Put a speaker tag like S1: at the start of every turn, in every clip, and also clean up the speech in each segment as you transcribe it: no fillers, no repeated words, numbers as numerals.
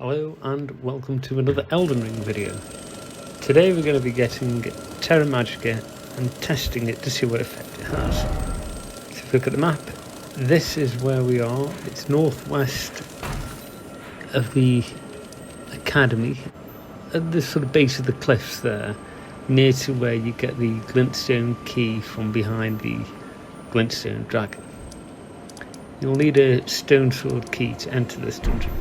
S1: Hello and welcome to another Elden Ring video. Today we're going to be getting Terra Magicka and testing it to see what effect it has. So if you look at the map, this is where we are. It's northwest of the academy, at the sort of base of the cliffs there, near to where you get the glintstone key from behind the glintstone dragon. You'll need a stone sword key to enter this dungeon.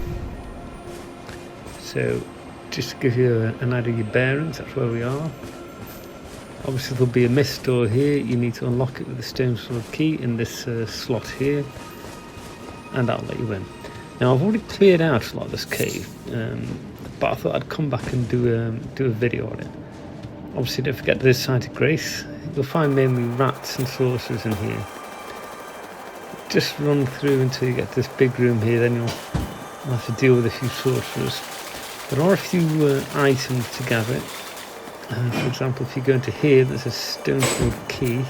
S1: So, just to give you an idea of your bearings, that's where we are. Obviously there'll be a mist door here. You need to unlock it with the stone sword key in this slot here, and that'll let you in. Now I've already cleared out a lot of this cave, but I thought I'd come back and do a video on it. Obviously don't forget this site of grace. You'll find mainly rats and sorcerers in here. Just run through until you get to this big room here, then you'll have to deal with a few sorcerers. There are a few items to gather. For example, if you go into here, there's a stone sword key.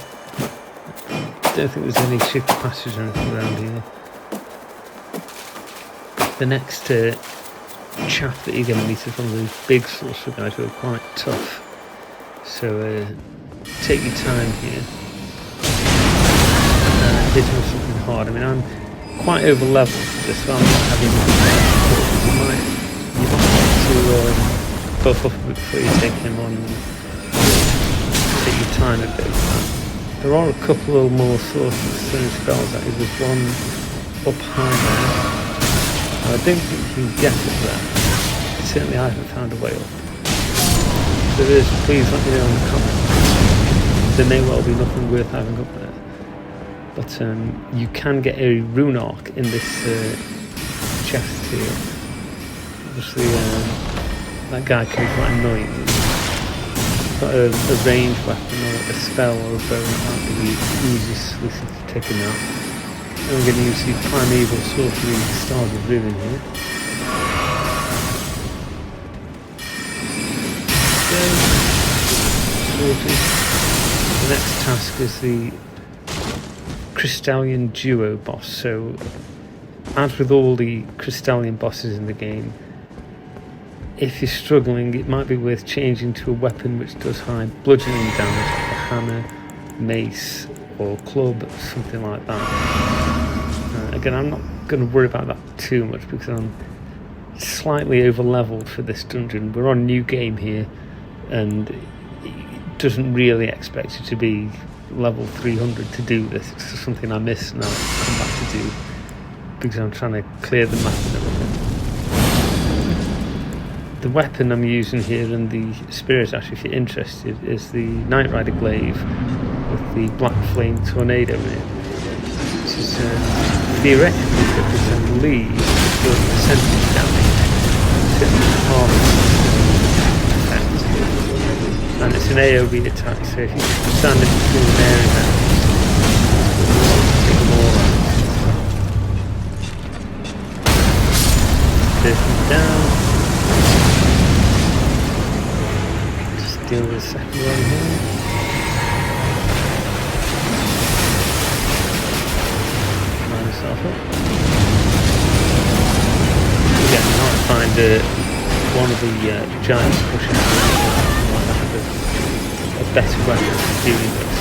S1: Don't think there's any secret passage or anything around here. The next chap that you're going to meet is one of those big sorcerer guys who are quite tough. So take your time here. Hit him with something hard. I mean, I'm quite over level for this, so I'm not having you might to buff up a bit before you take him on. Take your time a bit. There are a couple of more sorcerers throwing spells at you. There's one up high there. I don't think you can get it there. Certainly I haven't found a way up. If there is, please let me know in the comments. There may well be nothing worth having up there. But you can get a rune arc in this chest here. Obviously that guy can be quite annoying. He's got a ranged weapon or a spell or a bow that might be the easiest solution to take him out. And we're going to use the primeval sorcery stars of ruin here. The next task is the Crystallian duo boss. So as with all the Crystallian bosses in the game, if you're struggling, it might be worth changing to a weapon which does high bludgeoning damage, like a hammer, mace or club, something like that. Again, I'm not going to worry about that too much because I'm slightly over leveled for this dungeon. We're on new game here and it doesn't really expect you to be level 300 to do this. It's just something I miss and I'll come back to do because I'm trying to clear the map and everything. The weapon I'm using here and the spirit, actually, if you're interested, is the Knight Rider glaive with the black flame tornado in it. This is theoretically because I believe it does percentage damage to half effect. And it's an AoE attack, so if you stand in between an area now, take them all out. This is down. Just deal with the second one here. Line yourself up. Again, you might find one of the giants pushing out. A better weapon for doing this.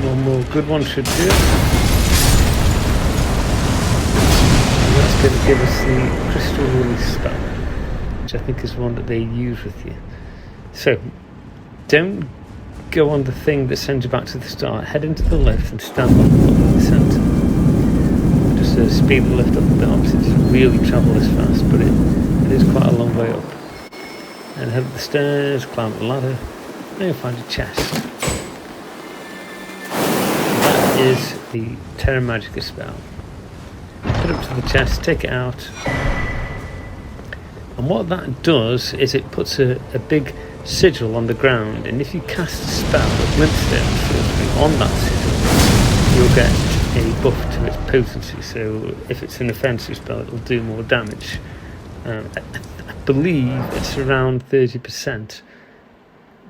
S1: One more good one should do it. And that's going to give us the crystal release spell, which I think is one that they use with you. So don't go on the thing that sends you back to the start. Head into the lift and stand on the centre. Speed the lift up a bit. Obviously it doesn't really travel this fast, but it is quite a long way up. And head up the stairs, climb up the ladder, and you'll find a chest. That is the Terra Magicka spell. Put it up to the chest, take it out, and what that does is it puts a big sigil on the ground, and if you cast a spell with glintstone on that sigil, you'll get a buff to its potency, so if it's an offensive spell it'll do more damage. I believe it's around 30%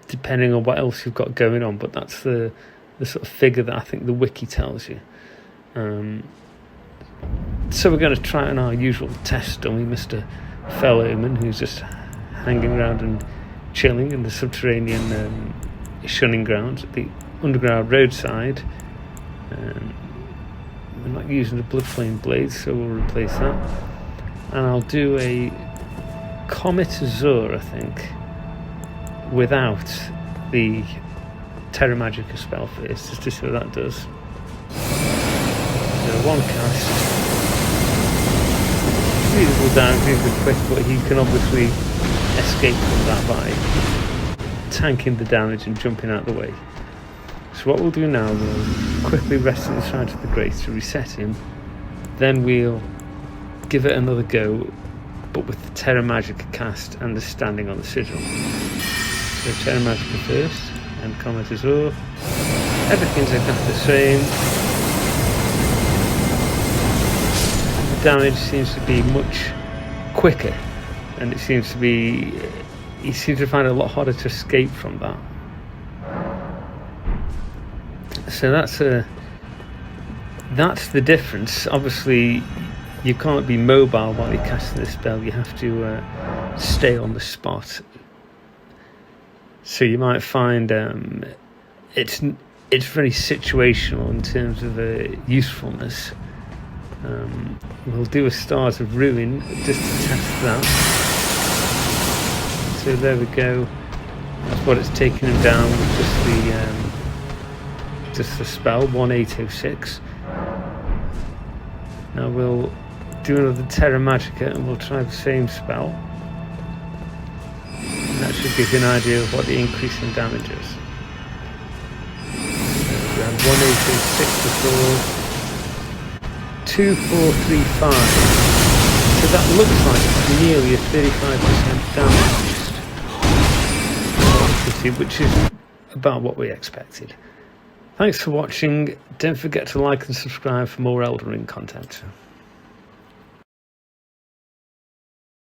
S1: depending on what else you've got going on, but that's the sort of figure that I think the wiki tells you. So we're going to try on our usual test dummy, Mr. Fellowman, who's just hanging around and chilling in the subterranean shunning grounds at the underground roadside. We're not using the Bloodflame blade, so we'll replace that. And I'll do a Comet Azure, I think, without the Terra Magicka spell first, just to see what that does. So one cast. Reasonable damage, reasonably quick, but he can obviously escape from that by tanking the damage and jumping out of the way. So what we'll do now, we'll quickly rest at the side of the grate to reset him. Then we'll give it another go, but with the Terra Magicka cast and the standing on the sigil. So Terra Magicka first, and Comet Azure. Everything's exactly the same. The damage seems to be much quicker, and it seems to be... he seems to find it a lot harder to escape from that. So that's the difference. Obviously, you can't be mobile while you're casting the spell. You have to stay on the spot. So you might find it's very situational in terms of usefulness. We'll do a Stars of Ruin just to test that. So there we go. That's what it's taking him down with just the spell 1806. Now we'll do another Terra Magicka and we'll try the same spell. And that should give you an idea of what the increase in damage is. So we had 1806 before. 2435. So that looks like it's nearly a 35% damage, which is about what we expected. Thanks for watching. Don't forget to like and subscribe for more Elden Ring content.